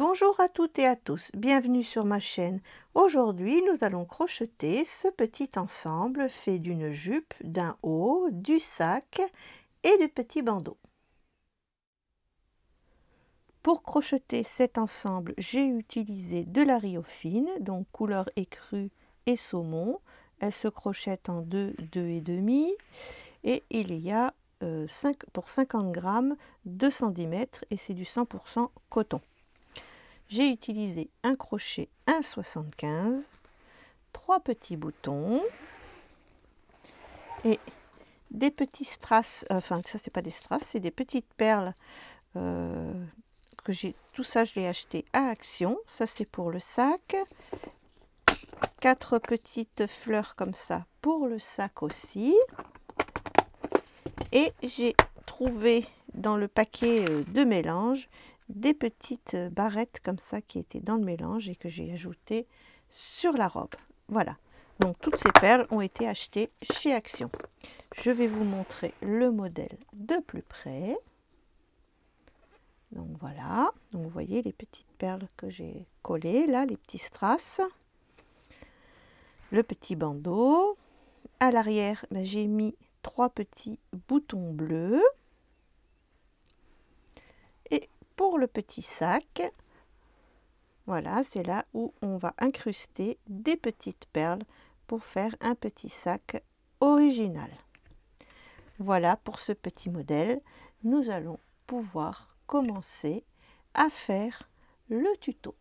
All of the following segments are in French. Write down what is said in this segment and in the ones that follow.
Bonjour à toutes et à tous, bienvenue sur ma chaîne. Aujourd'hui, nous allons crocheter ce petit ensemble fait d'une jupe, d'un haut, du sac et de petits bandeaux. Pour crocheter cet ensemble, j'ai utilisé de la riofine, donc couleur écrue et saumon. Elle se crochette en 2, 2,5 et il y a pour 50 grammes 2 cm et c'est du 100% coton. J'ai utilisé un crochet 1,75, 3 petits boutons et des petits strass, enfin ça c'est pas des strass, c'est des petites perles que j'ai, tout ça je l'ai acheté à Action, ça c'est pour le sac, 4 petites fleurs comme ça pour le sac aussi, et j'ai trouvé dans le paquet de mélange des petites barrettes comme ça qui étaient dans le mélange et que j'ai ajouté sur la robe. Voilà, donc toutes ces perles ont été achetées chez Action. Je vais vous montrer le modèle de plus près. Donc voilà, donc vous voyez les petites perles que j'ai collées là, les petits strass, le petit bandeau. À l'arrière, j'ai mis 3 petits boutons bleus. Et pour le petit sac, voilà, c'est là où on va incruster des petites perles pour faire un petit sac original. Voilà pour ce petit modèle. Nous allons pouvoir commencer à faire le tuto.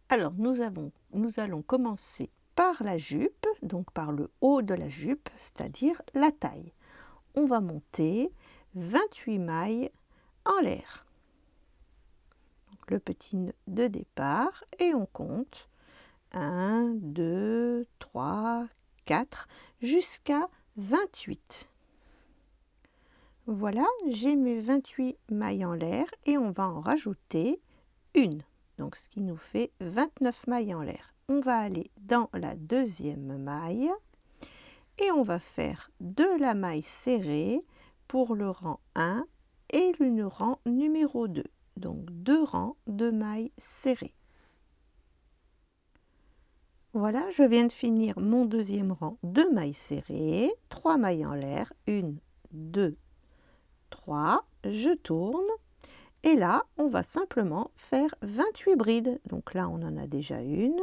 Alors nous allons commencer par la jupe, donc par le haut de la jupe, c'est-à-dire la taille. On va monter 28 mailles en l'air. Le petit nœud de départ et on compte 1, 2, 3, 4 jusqu'à 28. Voilà, j'ai mes 28 mailles en l'air et on va en rajouter une. Donc ce qui nous fait 29 mailles en l'air. On va aller dans la deuxième maille et on va faire de la maille serrée pour le rang 1 et le rang numéro 2. Donc 2 rangs de mailles serrées. Voilà, je viens de finir mon deuxième rang de mailles serrées, 3 mailles en l'air, 1, 2, 3, je tourne et là on va simplement faire 28 brides. Donc là on en a déjà une,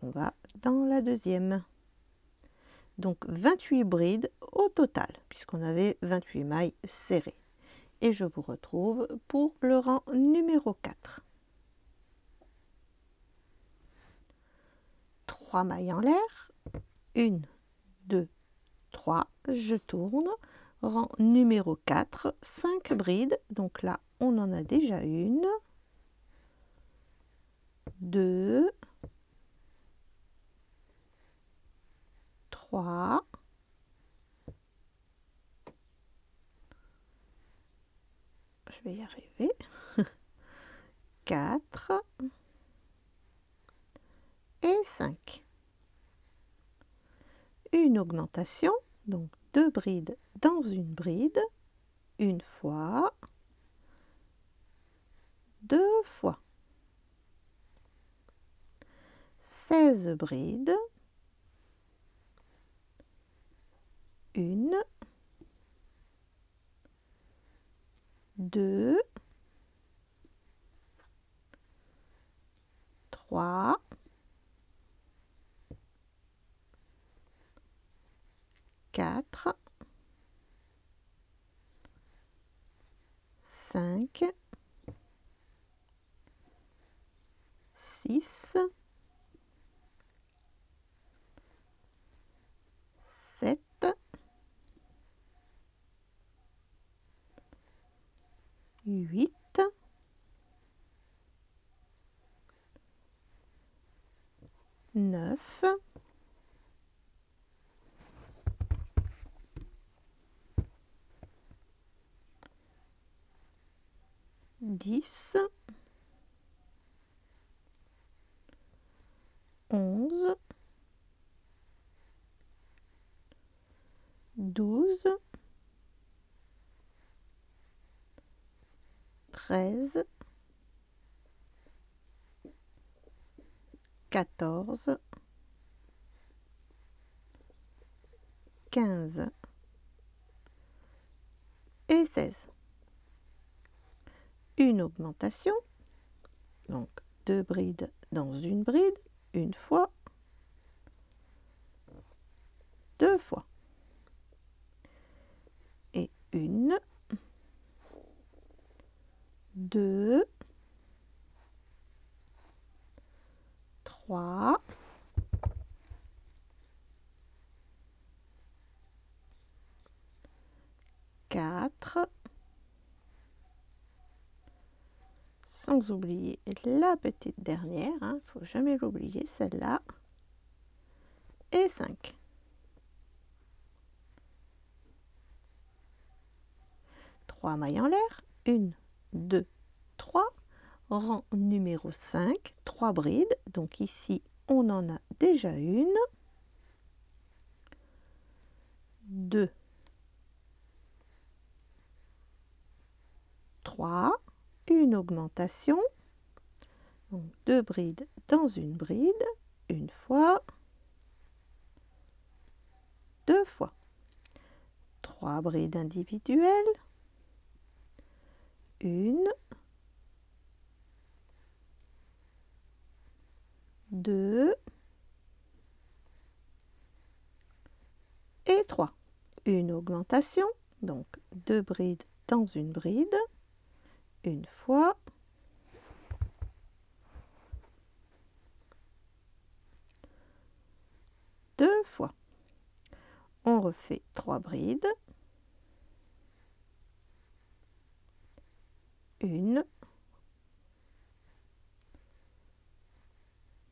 on va dans la deuxième. Donc 28 brides au total, puisqu'on avait 28 mailles serrées. Et je vous retrouve pour le rang numéro 4. 3 mailles en l'air, 1, 2, 3, je tourne, rang numéro 4, 5 brides, donc là on en a déjà une, 2, 3, je vais y arriver, 4 et 5. Une augmentation, donc 2 brides dans une bride, une fois, 2 fois. 16 brides, 1, 2, 3, 4, 5, 6, 7, 8, 9, 10, 11, 12, 13, 14, 15 et 16. Une augmentation, donc 2 brides dans une bride, une fois, 2 fois, et 1, 2, 3, 4, sans oublier la petite dernière, il ne faut jamais l'oublier, celle-là, et 5. Trois mailles en l'air, 1, 2, 3, rang numéro 5, 3 brides, donc ici on en a déjà une, 2, 3, une augmentation, donc 2 brides dans une bride, une fois, 2 fois, 3 brides individuelles, 1, 2 et 3. Une augmentation, donc 2 brides dans une bride, une fois, 2 fois. On refait 3 brides, 1,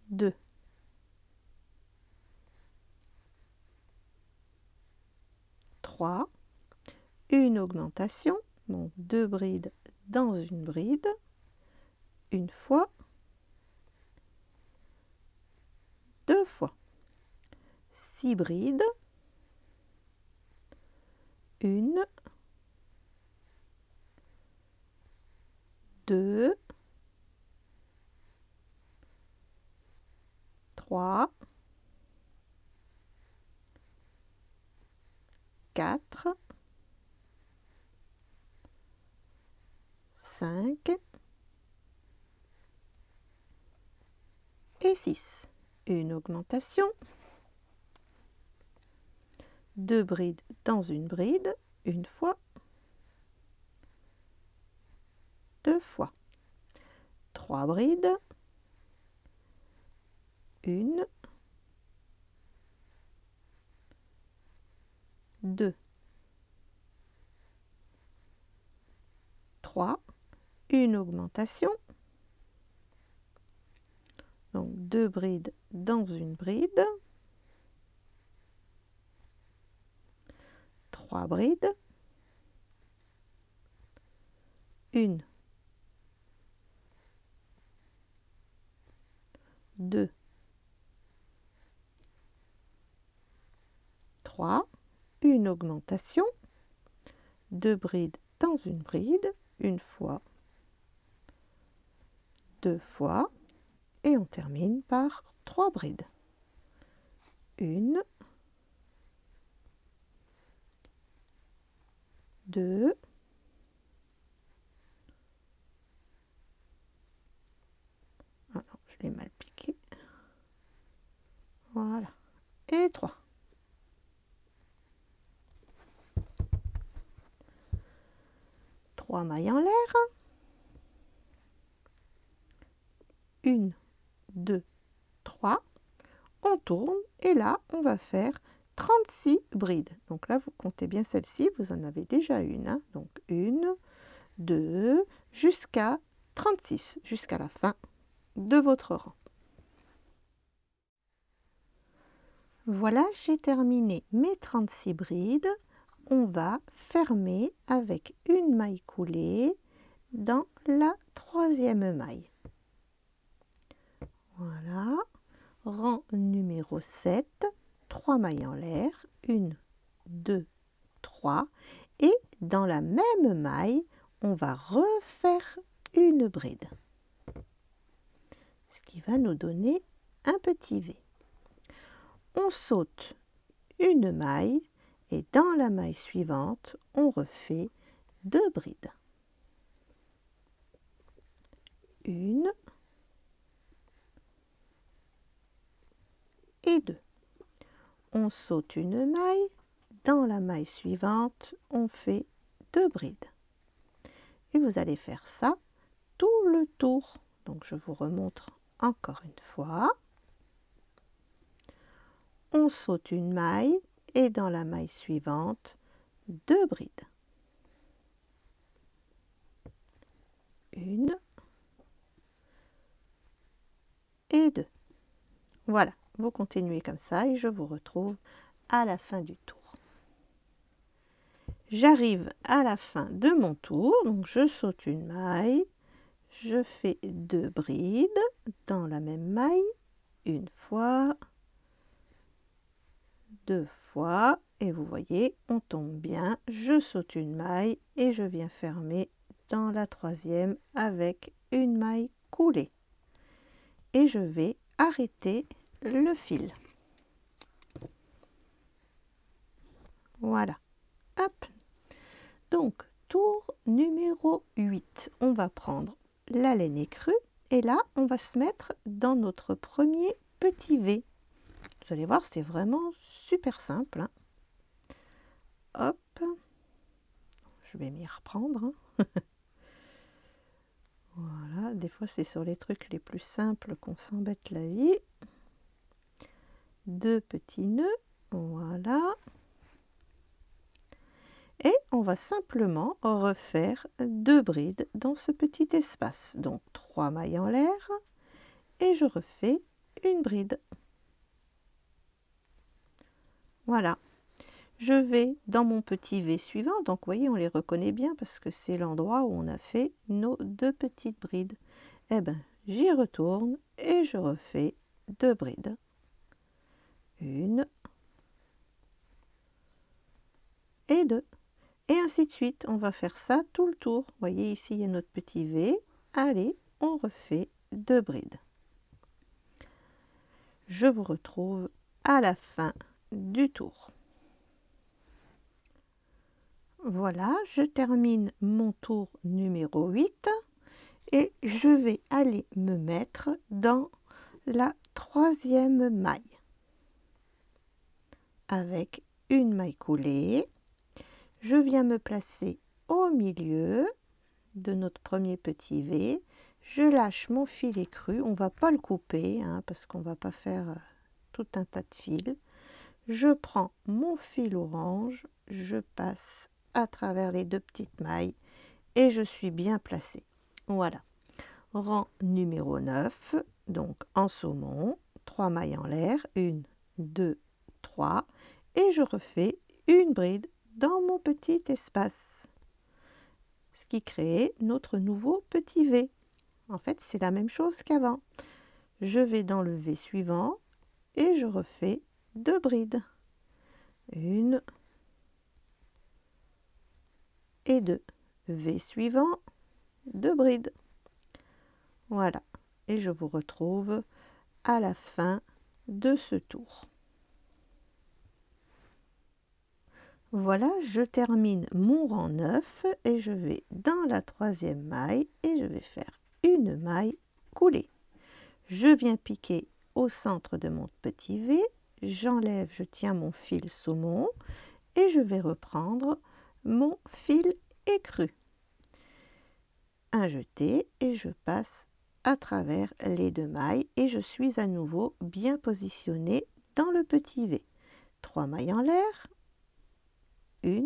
2, 3, une augmentation, donc 2 brides dans une bride, une fois, 2 fois, 6 brides, 1, 2, 3, 4, 5 et 6. Une augmentation, 2 brides dans une bride, une fois, 2 fois, 3 brides, 1, 2, 3, une augmentation, donc 2 brides dans une bride, 3 brides, 1, 2, 3, une augmentation, 2 brides dans une bride, une fois, 2 fois, et on termine par 3 brides. 1, 2, 'je l'ai mal piqué, voilà, et 3. Trois mailles en l'air, 1, 2, 3, on tourne et là on va faire 36 brides. Donc là vous comptez bien celle-ci, vous en avez déjà une, donc 1, 2, jusqu'à 36, jusqu'à la fin de votre rang. Voilà, j'ai terminé mes 36 brides. On va fermer avec une maille coulée dans la 3e maille. Voilà, rang numéro 7, 3 mailles en l'air, 1, 2, 3, et dans la même maille, on va refaire une bride, ce qui va nous donner un petit V. On saute une maille et dans la maille suivante, on refait 2 brides. Une et 2. On saute une maille, dans la maille suivante, on fait 2 brides. Et vous allez faire ça tout le tour. Donc je vous remontre encore une fois. On saute une maille et dans la maille suivante, 2 brides. Une et 2. Voilà, vous continuez comme ça et je vous retrouve à la fin du tour. J'arrive à la fin de mon tour, donc je saute une maille, je fais 2 brides dans la même maille, une fois, 2 fois, et vous voyez, on tombe bien, je saute une maille et je viens fermer dans la troisième avec une maille coulée. Et je vais arrêter le fil. Voilà. Hop. Donc, tour numéro 8. On va prendre la laine écrue et là, on va se mettre dans notre premier petit V. Vous allez voir, c'est vraiment super simple, hein. Hop. Je vais m'y reprendre, hein. Voilà, des fois c'est sur les trucs les plus simples qu'on s'embête la vie. 2 petits nœuds, voilà. Et on va simplement refaire 2 brides dans ce petit espace. Donc 3 mailles en l'air et je refais une bride. Voilà. Je vais dans mon petit V suivant, donc vous voyez, on les reconnaît bien parce que c'est l'endroit où on a fait nos 2 petites brides. Eh bien, j'y retourne et je refais 2 brides. Une et 2. Et ainsi de suite, on va faire ça tout le tour. Vous voyez, ici, il y a notre petit V. Allez, on refait 2 brides. Je vous retrouve à la fin du tour. Voilà, je termine mon tour numéro 8 et je vais aller me mettre dans la troisième maille avec une maille coulée. Je viens me placer au milieu de notre premier petit V. Je lâche mon fil écru, on ne va pas le couper hein, parce qu'on ne va pas faire tout un tas de fils. Je prends mon fil orange, je passe à travers les 2 petites mailles et je suis bien placée. Voilà, rang numéro 9, donc en saumon, 3 mailles en l'air, 1, 2, 3 et je refais une bride dans mon petit espace, ce qui crée notre nouveau petit V. En fait, c'est la même chose qu'avant. Je vais dans le V suivant et je refais 2 brides. Une et 2. V suivant, 2 brides. Voilà. Et je vous retrouve à la fin de ce tour. Voilà, je termine mon rang 9 et je vais dans la troisième maille et je vais faire une maille coulée. Je viens piquer au centre de mon petit V, j'enlève, je tiens mon fil saumon et je vais reprendre mon fil écru. Un jeté et je passe à travers les 2 mailles et je suis à nouveau bien positionnée dans le petit V. 3 mailles en l'air, 1,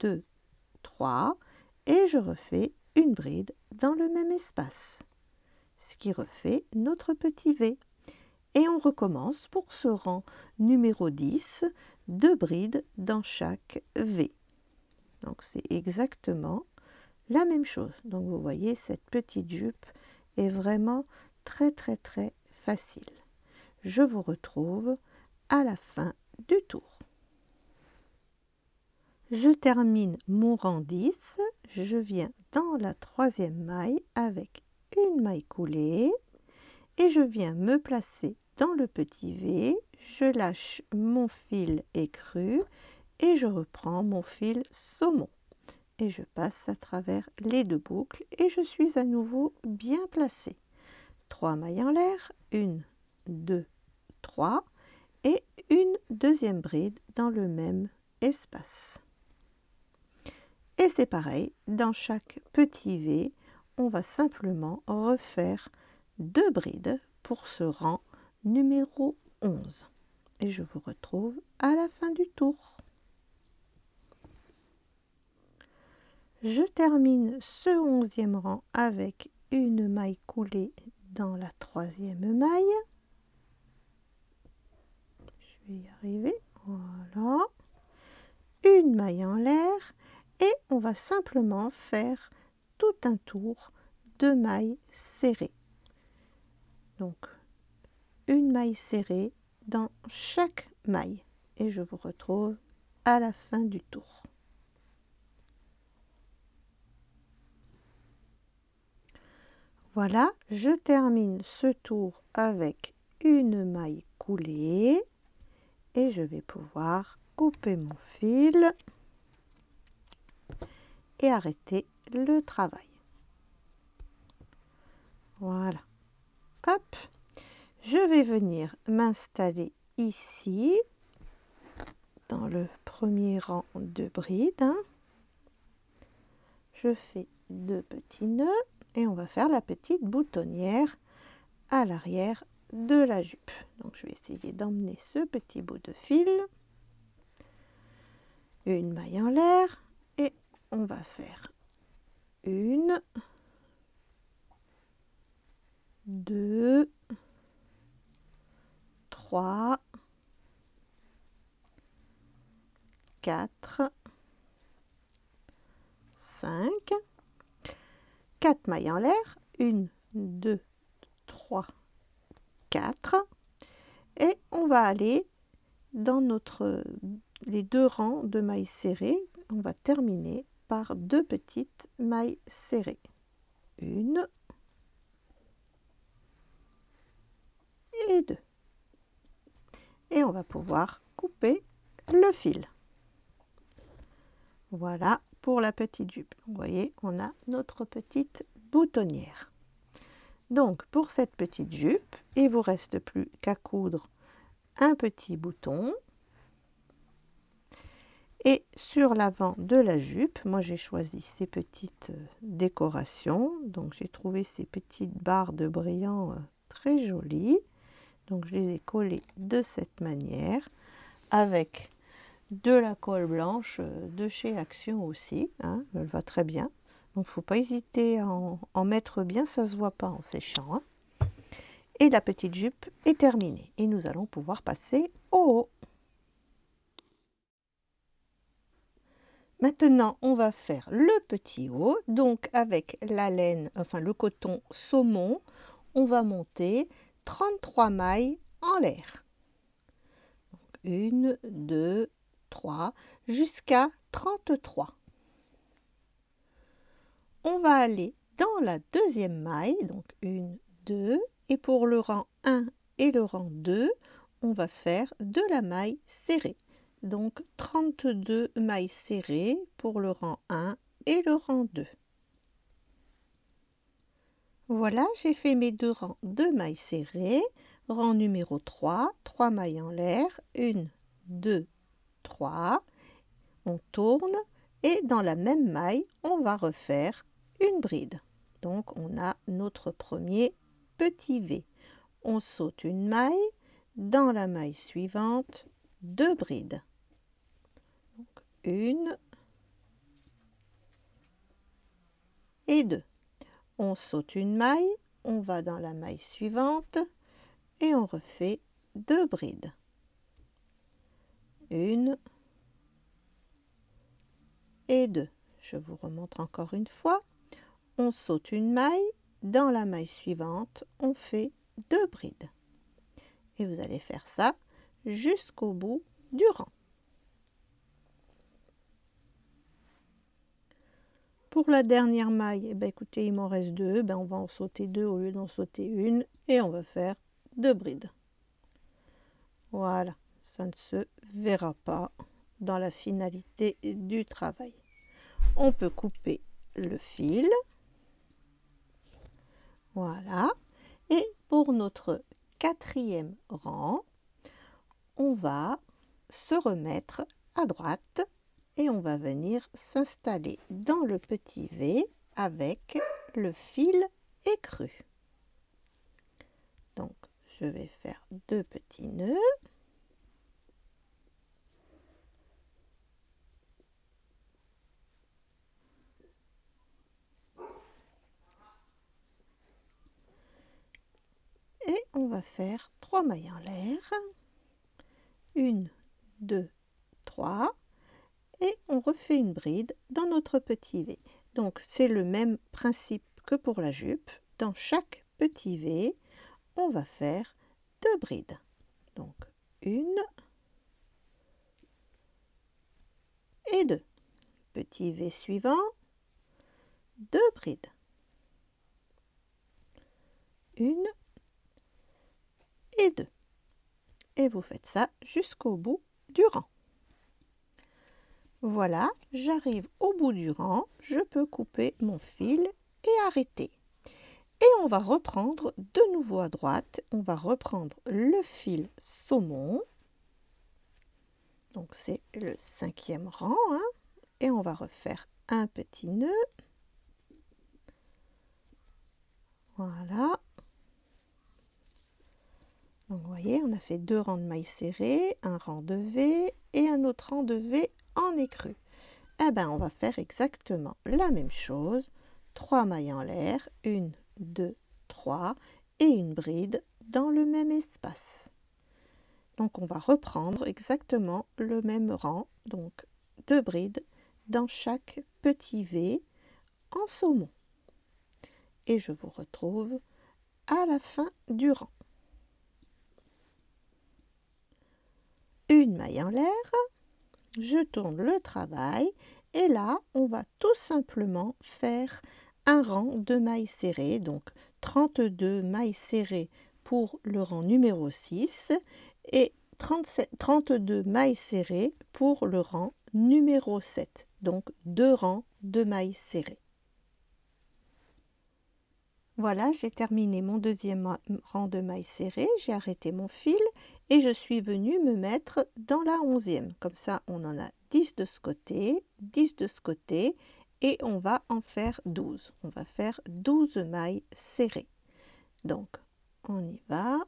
2, 3 et je refais une bride dans le même espace, ce qui refait notre petit V. Et on recommence pour ce rang numéro 10, 2 brides dans chaque V. Donc c'est exactement la même chose. Donc vous voyez, cette petite jupe est vraiment très facile. Je vous retrouve à la fin du tour. Je termine mon rang 10, je viens dans la troisième maille avec une maille coulée et je viens me placer dans le petit V, je lâche mon fil écru et je reprends mon fil saumon et je passe à travers les deux boucles et je suis à nouveau bien placée. 3 mailles en l'air, 1, 2, 3 et une deuxième bride dans le même espace. Et c'est pareil, dans chaque petit V, on va simplement refaire 2 brides pour ce rang numéro 11. Et je vous retrouve à la fin du tour. Je termine ce 11e rang avec une maille coulée dans la troisième maille. Je vais y arriver, voilà. Une maille en l'air et on va simplement faire tout un tour de mailles serrées. Donc, une maille serrée dans chaque maille et je vous retrouve à la fin du tour. Voilà, je termine ce tour avec une maille coulée et je vais pouvoir couper mon fil et arrêter le travail. Voilà. Hop, je vais venir m'installer ici dans le premier rang de brides. Je fais 2 petits nœuds et on va faire la petite boutonnière à l'arrière de la jupe. Donc je vais essayer d'emmener ce petit bout de fil, une maille en l'air et on va faire 1, 2, 3, 4, 5, 4 mailles en l'air, 1, 2, 3, 4 et on va aller dans les 2 rangs de mailles serrées. On va terminer par 2 petites mailles serrées, 1 et 2 et on va pouvoir couper le fil. Voilà pour la petite jupe. Vous voyez, on a notre petite boutonnière. Donc pour cette petite jupe, il vous reste plus qu'à coudre un petit bouton et sur l'avant de la jupe, moi j'ai choisi ces petites décorations, donc j'ai trouvé ces petites barres de brillants très jolies, donc je les ai collées de cette manière avec de la colle blanche de chez Action aussi, hein, elle va très bien. Donc il ne faut pas hésiter à en mettre bien, ça ne se voit pas en séchant. Hein. Et la petite jupe est terminée. Et nous allons pouvoir passer au haut. Maintenant, on va faire le petit haut. Donc avec la laine, enfin le coton saumon, on va monter 33 mailles en l'air. 1, 2, 3, jusqu'à 33. On va aller dans la deuxième maille, donc 1, 2, et pour le rang 1 et le rang 2, on va faire de la maille serrée. Donc 32 mailles serrées pour le rang 1 et le rang 2. Voilà, j'ai fait mes 2 rangs de mailles serrées. Rang numéro 3, 3 mailles en l'air, 1, 2, 3. On tourne et dans la même maille, on va refaire une bride. Donc on a notre premier petit V. On saute une maille, dans la maille suivante, 2 brides. Donc 1 et 2. On saute une maille, on va dans la maille suivante et on refait 2 brides. 1 et 2. Je vous remontre encore une fois. On saute une maille, dans la maille suivante, on fait 2 brides. Et vous allez faire ça jusqu'au bout du rang. Pour la dernière maille, eh ben, écoutez, il m'en reste 2, ben, on va en sauter 2 au lieu d'en sauter une et on va faire 2 brides. Voilà, ça ne se verra pas dans la finalité du travail. On peut couper le fil. Voilà. Et pour notre 4e rang, on va se remettre à droite et on va venir s'installer dans le petit V avec le fil écru. Donc, je vais faire 2 petits nœuds. Et on va faire 3 mailles en l'air. 1, 2, 3. Et on refait une bride dans notre petit V. Donc, c'est le même principe que pour la jupe. Dans chaque petit V, on va faire 2 brides. Donc, 1 et 2. Petit V suivant, 2 brides. 1 et 2. Et vous faites ça jusqu'au bout du rang. Voilà, j'arrive au bout du rang, je peux couper mon fil et arrêter. Et on va reprendre de nouveau à droite, on va reprendre le fil saumon. Donc c'est le 5e rang, hein, et on va refaire un petit nœud. Voilà. Donc vous voyez, on a fait 2 rangs de mailles serrées, un rang de V et un autre rang de V en écru. Eh bien, on va faire exactement la même chose. 3 mailles en l'air, 1, 2, 3 et une bride dans le même espace. Donc on va reprendre exactement le même rang, donc 2 brides dans chaque petit V en saumon. Et je vous retrouve à la fin du rang. Une maille en l'air, je tourne le travail et là on va tout simplement faire un rang de mailles serrées, donc 32 mailles serrées pour le rang numéro 6 et 32 mailles serrées pour le rang numéro 7, donc 2 rangs de mailles serrées. Voilà, j'ai terminé mon 2e rang de mailles serrées, j'ai arrêté mon fil et je suis venue me mettre dans la 11e. Comme ça, on en a 10 de ce côté, 10 de ce côté et on va en faire 12. On va faire 12 mailles serrées. Donc, on y va.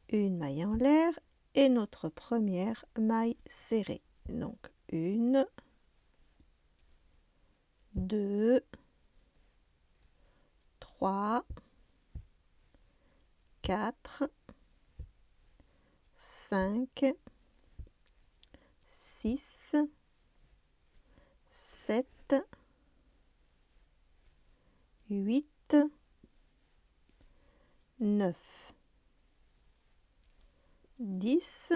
Une maille en l'air et notre première maille serrée. Donc, 1, 2, 3, 4, 5, 6, 7, 8, 9, 10,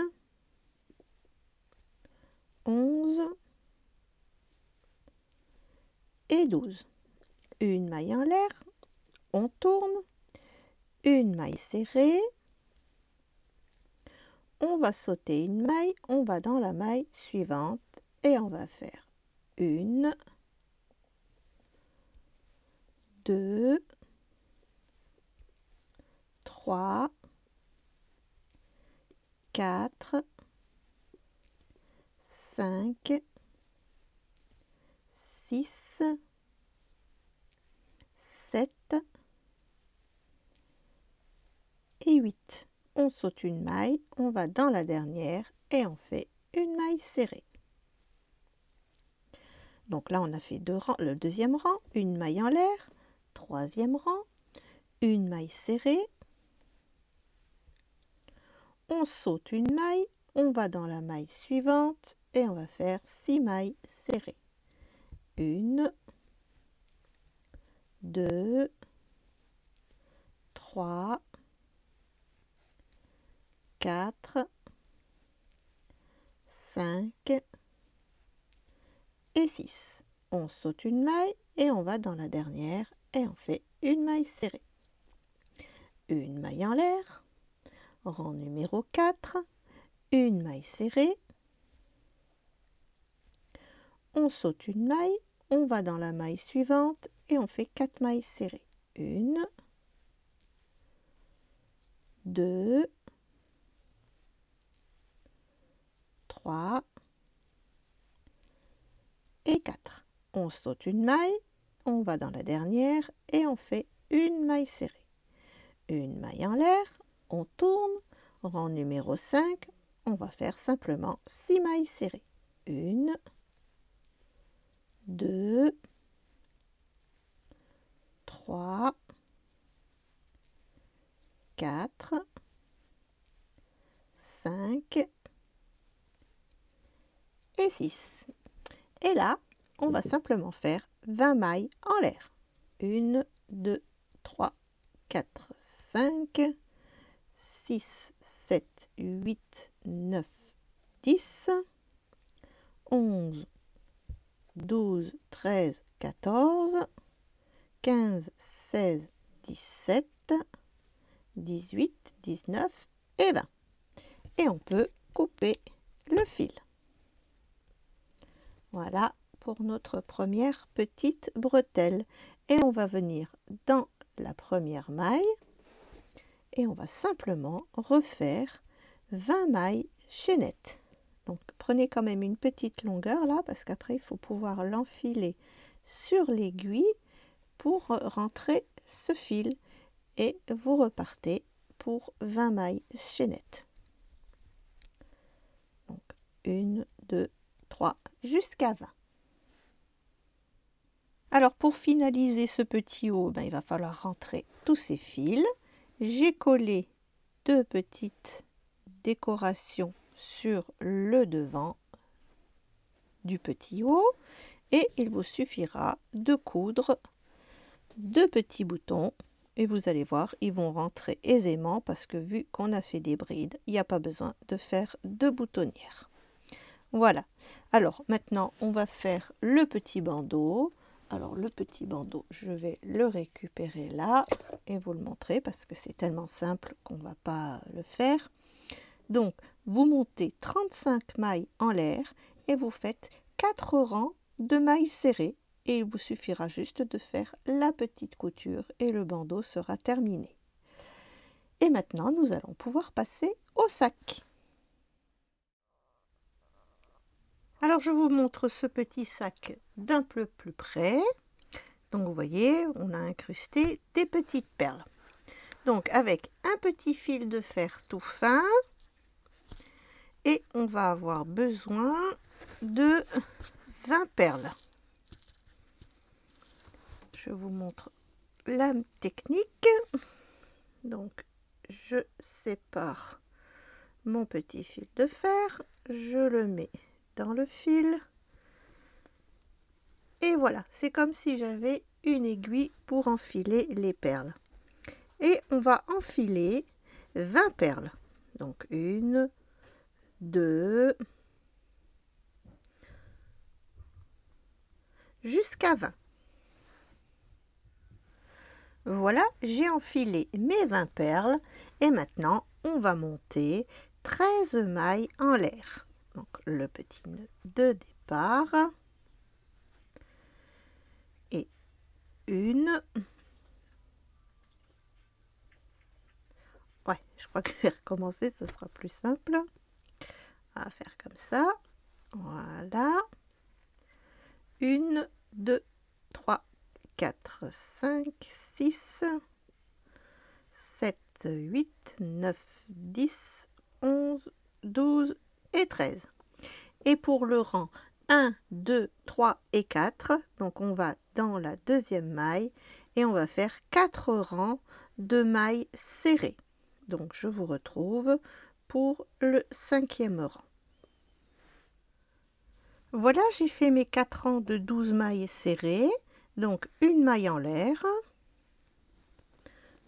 11 et 12. Une maille en l'air, on tourne, une maille serrée, on va sauter une maille, on va dans la maille suivante et on va faire 1, 2, 3, 4, 5, 6, 7 et 8. On saute une maille, on va dans la dernière et on fait une maille serrée. Donc là, on a fait le 2e rang, une maille en l'air, 3e rang, une maille serrée. On saute une maille, on va dans la maille suivante et on va faire 6 mailles serrées. 1, 2, 3, 4, 5 et 6. on saute une maille et on va dans la dernière et on fait une maille serrée. Une maille en l'air, rang numéro 4, une maille serrée, on saute une maille, on va dans la maille suivante et on fait 4 mailles serrées. 1, 2, 3 et 4. On saute une maille, on va dans la dernière et on fait une maille serrée. Une maille en l'air, on tourne, rang numéro 5, on va faire simplement 6 mailles serrées. 1, 2, 3, 4, 5 et 6. Et là, on va simplement faire 20 mailles en l'air. 1, 2, 3, 4, 5, 6, 7, 8, 9, 10, 11, 12, 13, 14, 15, 16, 17, 18, 19 et 20. Et on peut couper le fil. Voilà pour notre première petite bretelle. Et on va venir dans la première maille et on va simplement refaire 20 mailles chaînettes. Donc prenez quand même une petite longueur là parce qu'après il faut pouvoir l'enfiler sur l'aiguille pour rentrer ce fil et vous repartez pour 20 mailles chaînettes. Donc 1, 2, 3 jusqu'à 20. Alors pour finaliser ce petit haut, il va falloir rentrer tous ces fils. J'ai collé 2 petites décorations sur le devant du petit haut et il vous suffira de coudre 2 petits boutons et vous allez voir, ils vont rentrer aisément parce que vu qu'on a fait des brides, il n'y a pas besoin de faire de boutonnière. Voilà. Alors maintenant, on va faire le petit bandeau. Alors le petit bandeau, je vais le récupérer là et vous le montrer parce que c'est tellement simple qu'on ne va pas le faire. Donc vous montez 35 mailles en l'air et vous faites 4 rangs de mailles serrées et il vous suffira juste de faire la petite couture et le bandeau sera terminé. Et maintenant nous allons pouvoir passer au sac. Alors je vous montre ce petit sac d'un peu plus près. Donc vous voyez, on a incrusté des petites perles. Donc avec un petit fil de fer tout fin et on va avoir besoin de 20 perles. Je vous montre la technique. Donc je sépare mon petit fil de fer, je le mets dans le fil et voilà, c'est comme si j'avais une aiguille pour enfiler les perles. Et on va enfiler 20 perles. Donc 1, 2, jusqu'à 20. Voilà, j'ai enfilé mes 20 perles et maintenant on va monter 13 mailles en l'air. Donc le petit nœud de départ et une. Ouais, je crois que je vais recommencer, ce sera plus simple. On va faire comme ça. Voilà. 1, 2, 3, 4, 5, 6, 7, 8, 9, 10, 11, 12 et 13. Et pour le rang 1, 2, 3 et 4, donc on va dans la deuxième maille et on va faire 4 rangs de mailles serrées. Donc je vous retrouve pour le 5e rang. Voilà, j'ai fait mes 4 rangs de 12 mailles serrées. Donc une maille en l'air.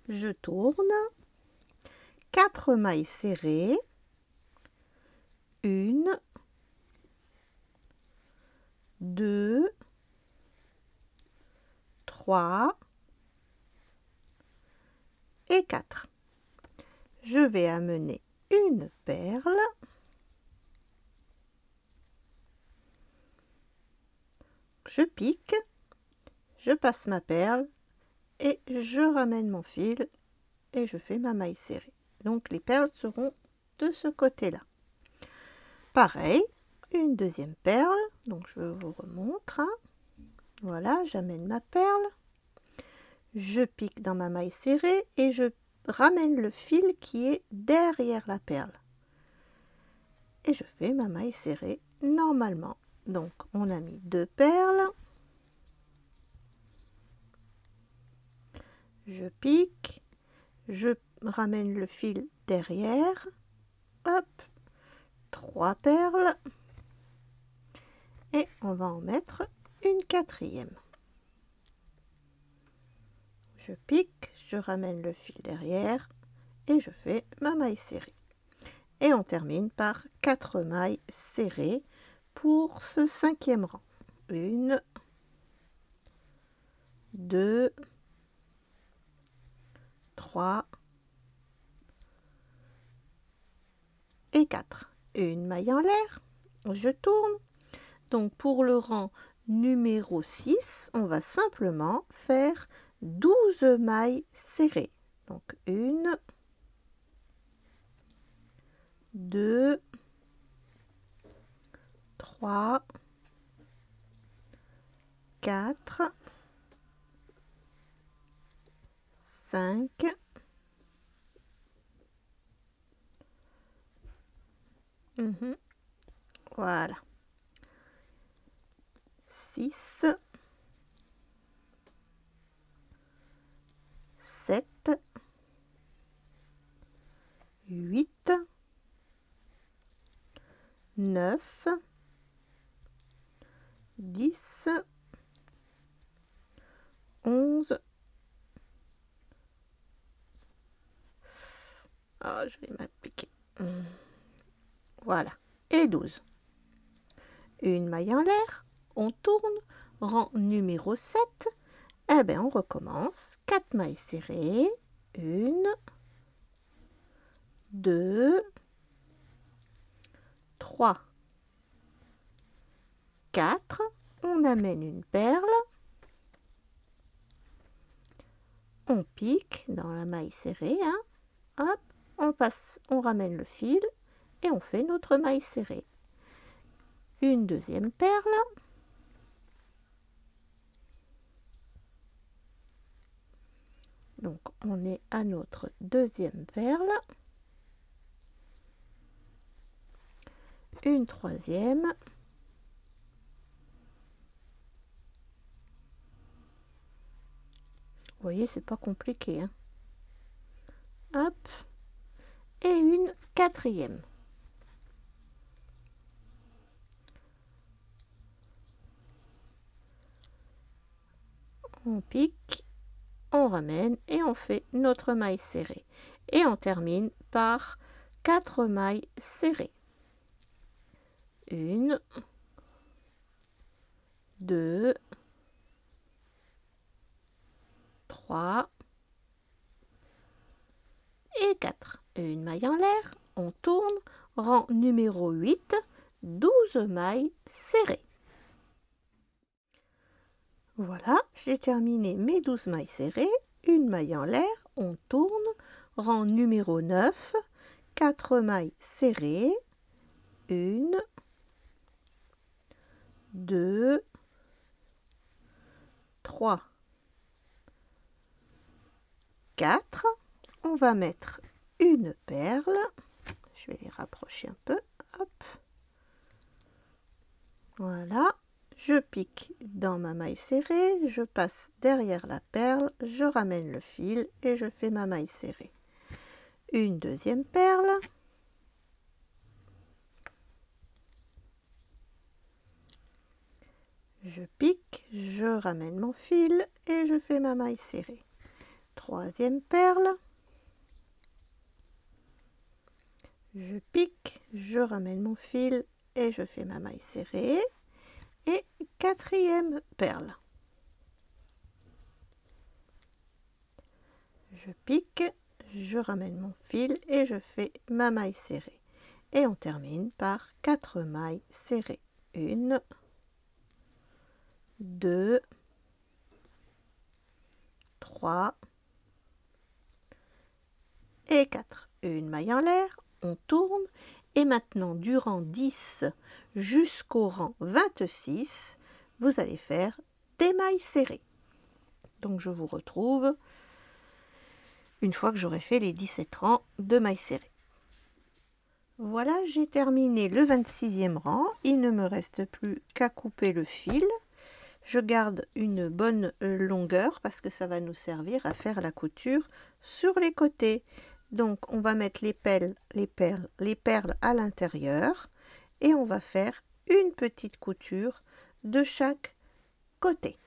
Je tourne. 4 mailles serrées. 1, 2, 3 et 4. Je vais amener une perle. Je pique, je passe ma perle et je ramène mon fil et je fais ma maille serrée. Donc les perles seront de ce côté-là. Pareil, une deuxième perle, donc je vous remontre. Hein. Voilà, j'amène ma perle, je pique dans ma maille serrée et je ramène le fil qui est derrière la perle. Et je fais ma maille serrée normalement. Donc on a mis 2 perles. Je pique, je ramène le fil derrière. Hop, 3 perles. Et on va en mettre une quatrième. Je pique, je ramène le fil derrière et je fais ma maille serrée. Et on termine par 4 mailles serrées pour ce 5e rang. 1, 2, 3 et 4. Une maille en l'air, je tourne. Donc pour le rang numéro 6, on va simplement faire 12 mailles serrées. Donc 1, 2, 3, 4, 5, 6, voilà, 6, 7, 8, 9, 10, 11, ah, je vais m'appliquer, voilà, et 12. Une maille en l'air, on tourne, rang numéro 7, eh bien on recommence, 4 mailles serrées, 1, 2, 3, 4, on amène une perle, on pique dans la maille serrée, hein, hop, on passe, on ramène le fil et on fait notre maille serrée. Une deuxième perle, donc on est à notre deuxième perle, une troisième, vous voyez c'est pas compliqué, hein. Hop, et une quatrième. On pique, on ramène et on fait notre maille serrée. Et on termine par 4 mailles serrées. 1, 2, 3 et 4. Une maille en l'air, on tourne, rang numéro 8, 12 mailles serrées. Voilà, j'ai terminé mes 12 mailles serrées, une maille en l'air, on tourne, rang numéro 9, 4 mailles serrées, 1, 2, 3, 4. On va mettre une perle, je vais les rapprocher un peu, hop, voilà. Je pique dans ma maille serrée, je passe derrière la perle, je ramène le fil et je fais ma maille serrée. Une deuxième perle. Je pique, je ramène mon fil et je fais ma maille serrée. Troisième perle. Je pique, je ramène mon fil et je fais ma maille serrée. Et quatrième perle. je pique, je ramène mon fil et je fais ma maille serrée. Et on termine par 4 mailles serrées. 1, 2, 3 et 4. Une maille en l'air, on tourne. Et maintenant, du rang 10 jusqu'au rang 26, vous allez faire des mailles serrées. Donc je vous retrouve une fois que j'aurai fait les 17 rangs de mailles serrées. Voilà, j'ai terminé le 26e rang. Il ne me reste plus qu'à couper le fil. Je garde une bonne longueur parce que ça va nous servir à faire la couture sur les côtés. Donc on va mettre les perles à l'intérieur et on va faire une petite couture de chaque côté.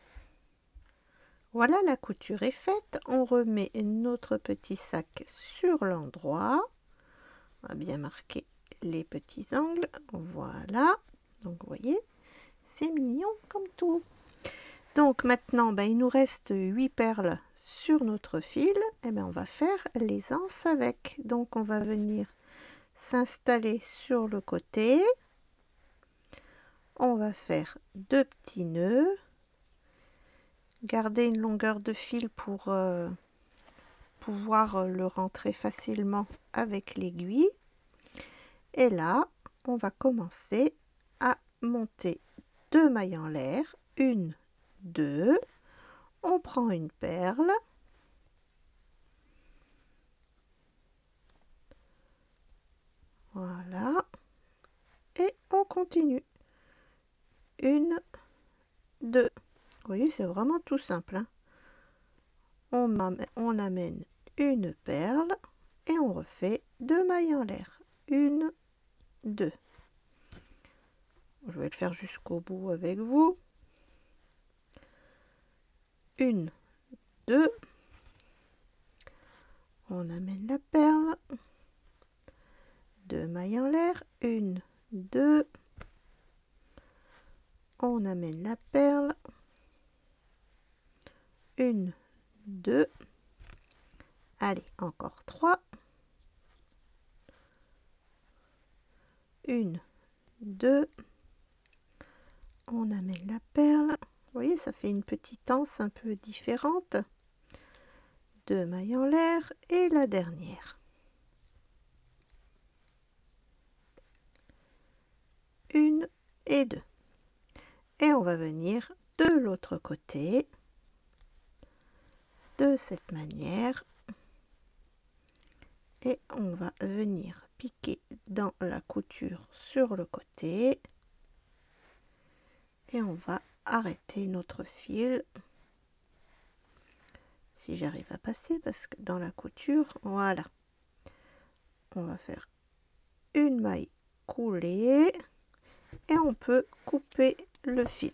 Voilà, la couture est faite. On remet notre petit sac sur l'endroit. On va bien marquer les petits angles. Voilà. Donc vous voyez, c'est mignon comme tout. Donc maintenant, il nous reste 8 perles sur notre fil. Et on va faire les anses avec. Donc on va venir s'installer sur le côté. On va faire 2 petits nœuds. Garder une longueur de fil pour pouvoir le rentrer facilement avec l'aiguille. Et là, on va commencer à monter 2 mailles en l'air. 1, 2. On prend une perle. Voilà. Et on continue. 1, 2. Vous voyez, c'est vraiment tout simple, hein. On amène une perle et on refait 2 mailles en l'air. 1, 2. Je vais le faire jusqu'au bout avec vous. 1, 2. On amène la perle. 2 mailles en l'air. 1, 2. On amène la perle. 1, 2. Allez, encore 3. 1, 2. On amène la perle. Vous voyez, ça fait une petite anse un peu différente. 2 mailles en l'air et la dernière. 1 et 2. Et on va venir de l'autre côté de cette manière. Et on va venir piquer dans la couture sur le côté. Et on va arrêter notre fil. Si j'arrive à passer, parce que dans la couture, voilà. On va faire une maille coulée. Et on peut couper le fil.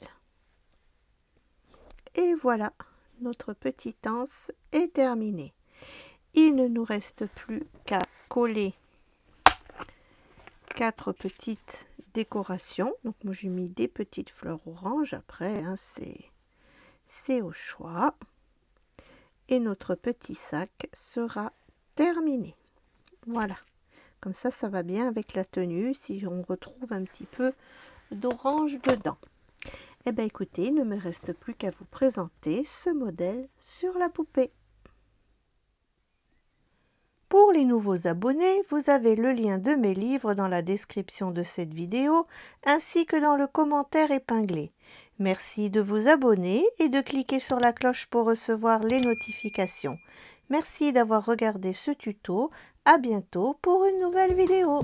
Et voilà, notre petite anse est terminée. Il ne nous reste plus qu'à coller 4 petites décorations. Donc moi j'ai mis des petites fleurs oranges. Après, hein, c'est au choix. Et notre petit sac sera terminé. Voilà. Comme ça va bien avec la tenue si on retrouve un petit peu d'orange dedans. Eh bien écoutez, il ne me reste plus qu'à vous présenter ce modèle sur la poupée. Pour les nouveaux abonnés, vous avez le lien de mes livres dans la description de cette vidéo ainsi que dans le commentaire épinglé. Merci de vous abonner et de cliquer sur la cloche pour recevoir les notifications. Merci d'avoir regardé ce tuto. À bientôt pour une nouvelle vidéo.